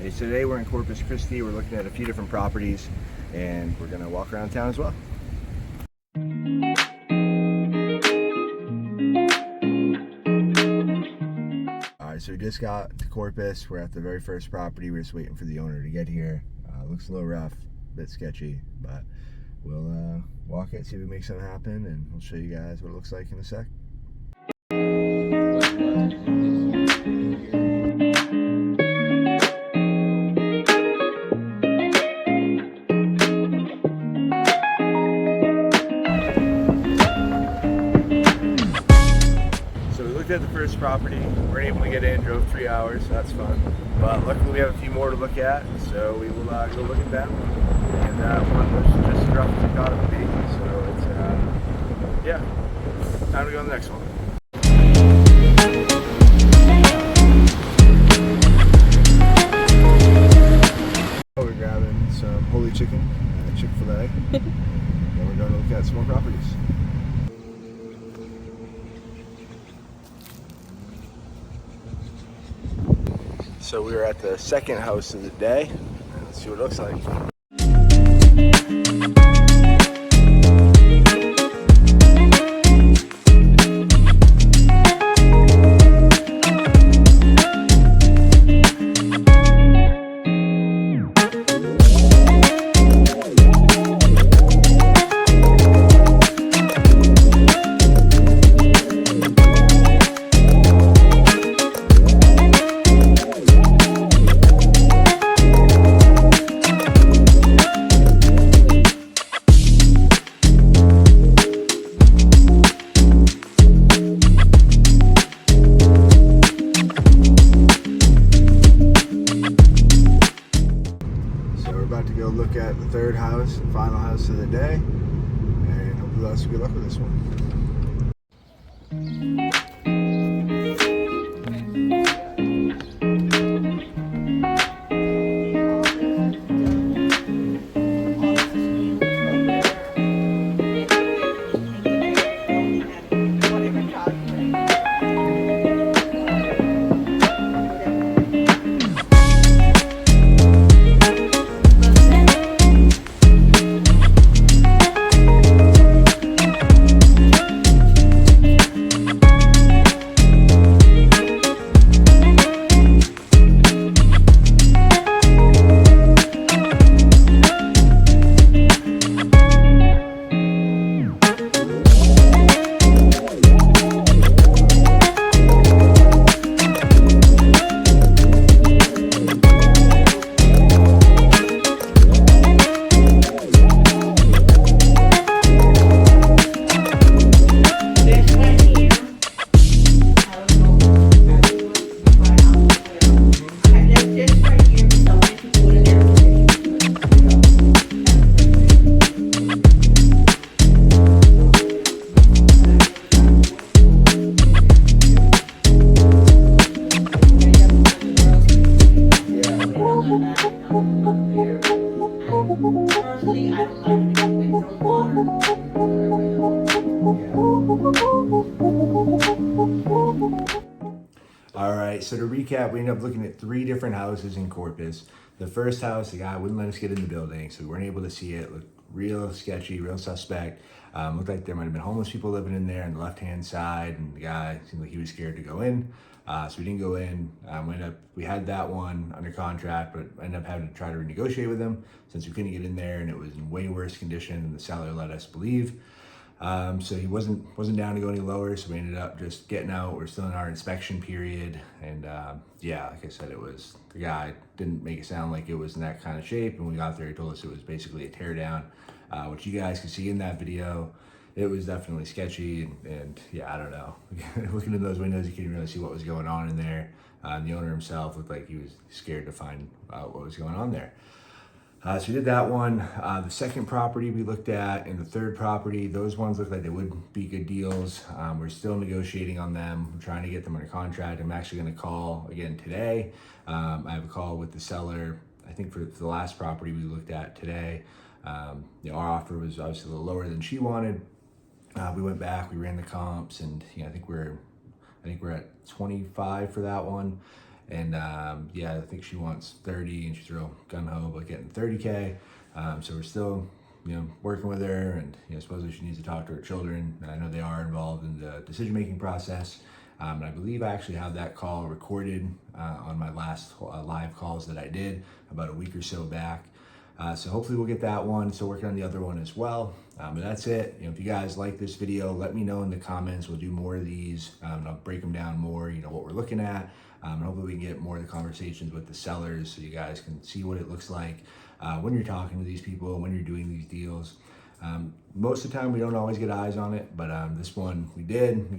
Hey, so today we're in Corpus Christi. We're looking at a few different properties and we're gonna walk around town as well. All right, so we just got to Corpus. We're at the very first property. We're just waiting for the owner to get here. Looks a little rough, a bit sketchy, but we'll walk it, see if we make something happen, and we'll show you guys what it looks like in a sec. At the first property, we weren't able to get in, drove 3 hours, so that's fun. But luckily we have a few more to look at, so we will go look at them. And one was just as rough as we thought it would be, so it's, yeah, time to go on the next one. We're grabbing some holy chicken at Chick-fil-A, and we're going to look at some more properties. So we are at the second house of the day. Let's see what it looks like. Look at the third house, the final house of the day, and hopefully we'll have some good luck with this one. Alright, so to recap, we ended up looking at 3 different houses in Corpus. The first house, the guy wouldn't let us get in the building, so we weren't able to see it. It looked real sketchy, real suspect. Looked like there might have been homeless people living in there on the left-hand side, and the guy seemed like he was scared to go in. So we didn't go in. We had that one under contract, but ended up having to try to renegotiate with him since we couldn't get in there, and it was in way worse condition than the seller let us believe. So he wasn't down to go any lower, so we ended up just getting out. We're still in our inspection period, and yeah, like I said, the guy didn't make it sound like it was in that kind of shape, and when we got there, he told us it was basically a tear down, which you guys can see in that video. It was definitely sketchy, and yeah, I don't know. Looking in those windows, you couldn't really see what was going on in there. The owner himself looked like he was scared to find out what was going on there. So we did that one. The second property we looked at and the third property, those ones look like they would be good deals. We're still negotiating on them. We're trying to get them under contract. I'm actually going to call again today. I have a call with the seller. I think for the last property we looked at today, our offer was obviously a little lower than she wanted. We went back, we ran the comps, and I think we're at 25 for that one. And yeah, I think she wants 30, and she's real gung-ho about getting 30K. So we're still, working with her, and supposedly she needs to talk to her children, and I know they are involved in the decision-making process. And I believe I actually have that call recorded on my last live calls that I did about a week or so back. So hopefully we'll get that one. So working on the other one as well. But that's it. If you guys like this video, let me know in the comments. We'll do more of these. And I'll break them down more, what we're looking at. And hopefully we can get more of the conversations with the sellers so you guys can see what it looks like when you're talking to these people, when you're doing these deals. Most of the time we don't always get eyes on it, but this one we did.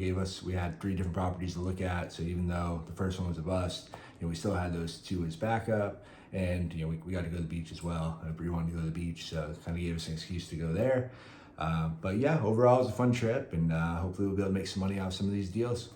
We had 3 different properties to look at. So even though the first one was a bust, we still had those 2 as backup. And we got to go to the beach as well. Bree wanted to go to the beach, so it kind of gave us an excuse to go there. But yeah, overall it was a fun trip, and hopefully we'll be able to make some money off some of these deals.